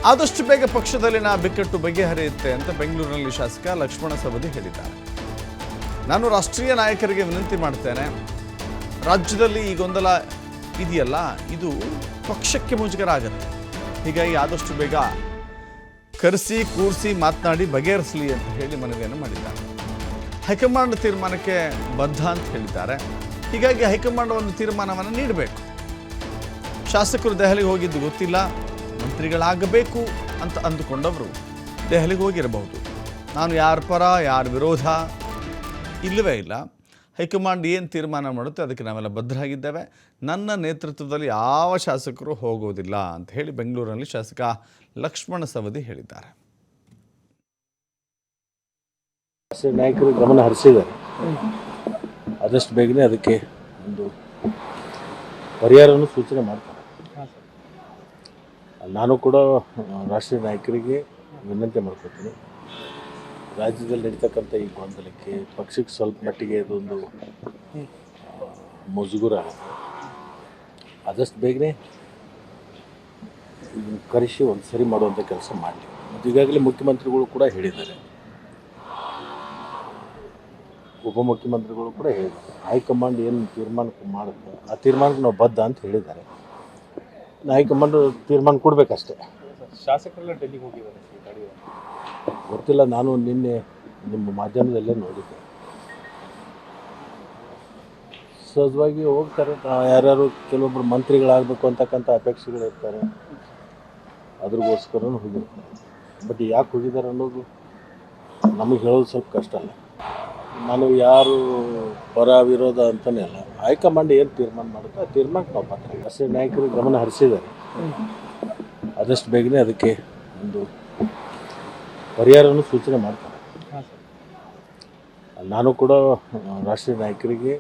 ಆದಷ್ಟು ಬೇಗ ಪಕ್ಷದಲ್ಲಿನ ಬಿಕ್ಕಟ್ಟು ಬಗೆಹರಿಯುತ್ತೆ ಅಂತ ಬೆಂಗಳೂರಿನಲ್ಲಿ ಶಾಸಕ ಲಕ್ಷ್ಮಣ ಸವದಿ ಹೇಳಿದ್ದಾರೆ. ನಾನು ರಾಷ್ಟ್ರೀಯ ನಾಯಕರಿಗೆ ವಿನಂತಿ ಮಾಡ್ತೇನೆ, ರಾಜ್ಯದಲ್ಲಿ ಈ ಗೊಂದಲ ಇದೆಯಲ್ಲ, ಇದು ಪಕ್ಷಕ್ಕೆ ಮುಜುಗರ ಆಗುತ್ತೆ. ಹೀಗಾಗಿ ಆದಷ್ಟು ಬೇಗ ಕರೆಸಿ ಕೂರಿಸಿ ಮಾತನಾಡಿ ಬಗೆಹರಿಸಲಿ ಅಂತ ಹೇಳಿ ಮನವಿಯನ್ನು ಮಾಡಿದ್ದಾರೆ. ಹೈಕಮಾಂಡ್ ತೀರ್ಮಾನಕ್ಕೆ ಬದ್ಧ ಅಂತ ಹೇಳಿದ್ದಾರೆ. ಹೀಗಾಗಿ ಹೈಕಮಾಂಡ್ ಒಂದು ತೀರ್ಮಾನವನ್ನು ನೀಡಬೇಕು. ಶಾಸಕರು ದೆಹಲಿಗೆ ಹೋಗಿದ್ದು ಗೊತ್ತಿಲ್ಲ, ಮಂತ್ರಿಗಳಾಗಬೇಕು ಅಂತ ಅಂದುಕೊಂಡವರು ದೆಹಲಿಗೆ ಹೋಗಿರಬಹುದು. ನಾನು ಯಾರ ಪರ ಯಾರ ವಿರೋಧ ಇಲ್ಲವೇ ಇಲ್ಲ. ಹೈಕಮಾಂಡ್ ಏನು ತೀರ್ಮಾನ ಮಾಡುತ್ತೆ ಅದಕ್ಕೆ ನಾವೆಲ್ಲ ಬದ್ಧರಾಗಿದ್ದೇವೆ. ನನ್ನ ನೇತೃತ್ವದಲ್ಲಿ ಯಾವ ಶಾಸಕರು ಹೋಗೋದಿಲ್ಲ ಅಂತ ಹೇಳಿ ಬೆಂಗಳೂರಿನಲ್ಲಿ ಶಾಸಕ ಲಕ್ಷ್ಮಣ ಸವದಿ ಹೇಳಿದ್ದಾರೆ. ನಾಯಕರು ಗಮನ ಹರಿಸಿದ್ದಾರೆ. ಆದಷ್ಟು ಬೇಗನೆ ಅದಕ್ಕೆ ಒಂದು ಪರಿಹಾರವನ್ನು ಸೂಚನೆ ಮಾಡ್ತಾರೆ. ನಾನು ಕೂಡ ರಾಷ್ಟ್ರೀಯ ನಾಯಕರಿಗೆ ವಿನಂತಿ ಮಾಡ್ಕೊತೀನಿ. ರಾಜ್ಯದಲ್ಲಿ ನಡೀತಕ್ಕಂಥ ಈ ಗೊಂದಲಕ್ಕೆ ಪಕ್ಷಕ್ಕೆ ಸ್ವಲ್ಪ ಮಟ್ಟಿಗೆ ಇದೊಂದು ಮುಜುಗುರ ಆಗುತ್ತೆ. ಆದಷ್ಟು ಬೇಗನೆ ಇದನ್ನು ಕರೆಸಿ ಒಂದು ಸರಿ ಮಾಡುವಂಥ ಕೆಲಸ ಮಾಡಲಿ. ಮತ್ತು ಈಗಾಗಲೇ ಮುಖ್ಯಮಂತ್ರಿಗಳು ಕೂಡ ಹೇಳಿದ್ದಾರೆ, ಉಪಮುಖ್ಯಮಂತ್ರಿಗಳು ಕೂಡ ಹೇಳಿದ್ದಾರೆ, ಹೈಕಮಾಂಡ್ ಏನು ತೀರ್ಮಾನ ಮಾಡುತ್ತೆ ಆ ತೀರ್ಮಾನಕ್ಕೆ ನಾವು ಬದ್ಧ ಅಂತ ಹೇಳಿದ್ದಾರೆ. ಹೈಕಮಾಂಡ್ ತೀರ್ಮಾನ ಕೊಡಬೇಕಷ್ಟೇ. ಶಾಸಕರೆಲ್ಲ ಡೆಲ್ಲಿಗೆ ಹೋಗಿದ್ದಾರೆ, ಗೊತ್ತಿಲ್ಲ, ನಾನು ನಿನ್ನೆ ನಿಮ್ಮ ಮಾಧ್ಯಮದಲ್ಲೇ ನೋಡಿದ್ದೆ. ಸಹಜವಾಗಿ ಹೋಗ್ತಾರೆ, ಯಾರ್ಯಾರು ಕೆಲವೊಬ್ಬರು ಮಂತ್ರಿಗಳಾಗಬೇಕು ಅಂತಕ್ಕಂಥ ಅಪೇಕ್ಷೆಗಳಿರ್ತಾರೆ, ಅದ್ರಿಗೋಸ್ಕರನೂ ಹೋಗಿರ್ತಾರೆ. ಬಟ್ ಯಾಕೆ ಹೋಗಿದ್ದಾರೆ ಅನ್ನೋದು ನಮಗೆ ಹೇಳೋದು ಸ್ವಲ್ಪ ಕಷ್ಟ ಅಲ್ಲ. ನಾನು ಯಾರು ಪರ ವಿರೋಧ ಅಂತಲೇ ಅಲ್ಲ, ಹೈಕಮಾಂಡ್ ಏನು ತೀರ್ಮಾನ ಮಾಡುತ್ತೆ ಆ ತೀರ್ಮಾನಕ್ಕೆ ನಾವು ಮಾತ್ರ. ರಾಷ್ಟ್ರೀಯ ನಾಯಕರು ಗಮನ ಹರಿಸಿದ್ದಾರೆ. ಆದಷ್ಟು ಬೇಗನೆ ಅದಕ್ಕೆ ಒಂದು ಪರಿಹಾರವನ್ನು ಸೂಚನೆ ಮಾಡ್ತಾರೆ. ನಾನು ಕೂಡ ರಾಷ್ಟ್ರೀಯ ನಾಯಕರಿಗೆ